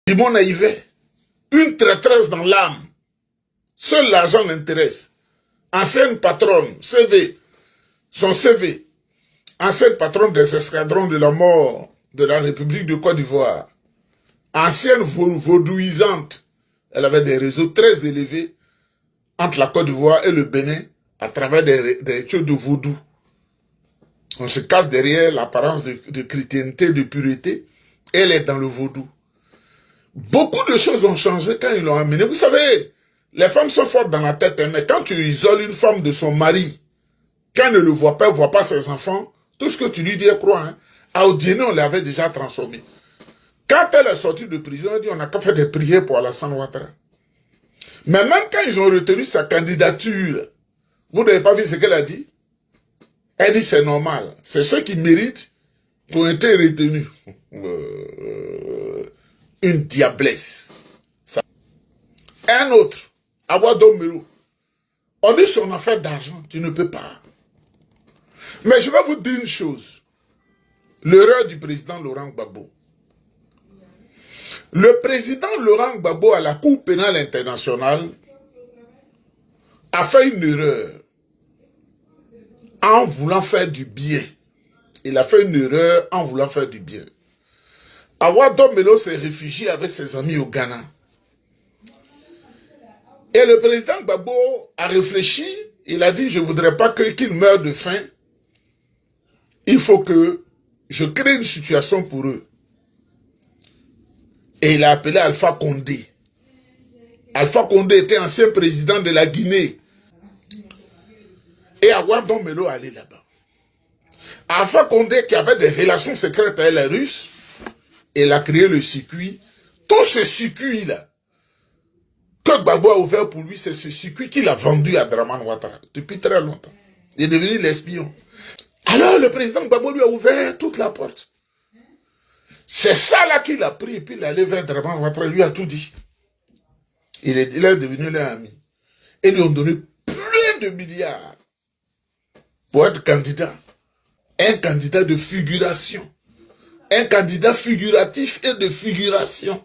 Simon Naïvé, une traîtresse dans l'âme. Seul l'argent l'intéresse. Ancienne patronne, CV, son CV. Ancienne patronne des escadrons de la mort de la République de Côte d'Ivoire. Ancienne vaudouisante. Elle avait des réseaux très élevés entre la Côte d'Ivoire et le Bénin à travers des choses de vaudou. On se cache derrière l'apparence de chrétienté, de pureté. Elle est dans le vaudou. Beaucoup de choses ont changé quand ils l'ont amené. Vous savez, les femmes sont fortes dans la tête, mais quand tu isoles une femme de son mari, quand elle ne le voit pas, elle ne voit pas ses enfants, tout ce que tu lui dis, elle croit. Hein. À Odiéné, on l'avait déjà transformée. Quand elle est sortie de prison, elle dit, on n'a qu'à faire des prières pour Alassane Ouattara. Mais même quand ils ont retenu sa candidature, vous n'avez pas vu ce qu'elle a dit? Elle dit, c'est normal. C'est ceux qui méritent qui ont été retenus. Une diablesse. Ça. Un autre, Awadomero. On dit son affaire d'argent, tu ne peux pas. Mais je vais vous dire une chose. L'erreur du président Laurent Gbagbo. Le président Laurent Gbagbo à la Cour pénale internationale a fait une erreur en voulant faire du bien. Il a fait une erreur en voulant faire du bien. Awadomero s'est réfugié avec ses amis au Ghana. Et le président Gbagbo a réfléchi, il a dit, je ne voudrais pas qu'il meure de faim. Il faut que je crée une situation pour eux. Et il a appelé Alpha Condé. Alpha Condé était ancien président de la Guinée. Et Awadomero allait là-bas. Alpha Condé, qui avait des relations secrètes avec les Russes, il a créé le circuit. Tout ce circuit-là, que Gbagbo a ouvert pour lui, c'est ce circuit qu'il a vendu à Dramane Ouattara depuis très longtemps. Il est devenu l'espion. Alors le président Gbagbo lui a ouvert toute la porte. C'est ça là qu'il a pris, et puis il est allé vers Dramane Ouattara, lui a tout dit. Il est devenu leur ami. Et lui ont donné plein de milliards pour être candidat. Un candidat de figuration. Un candidat figuratif et de figuration.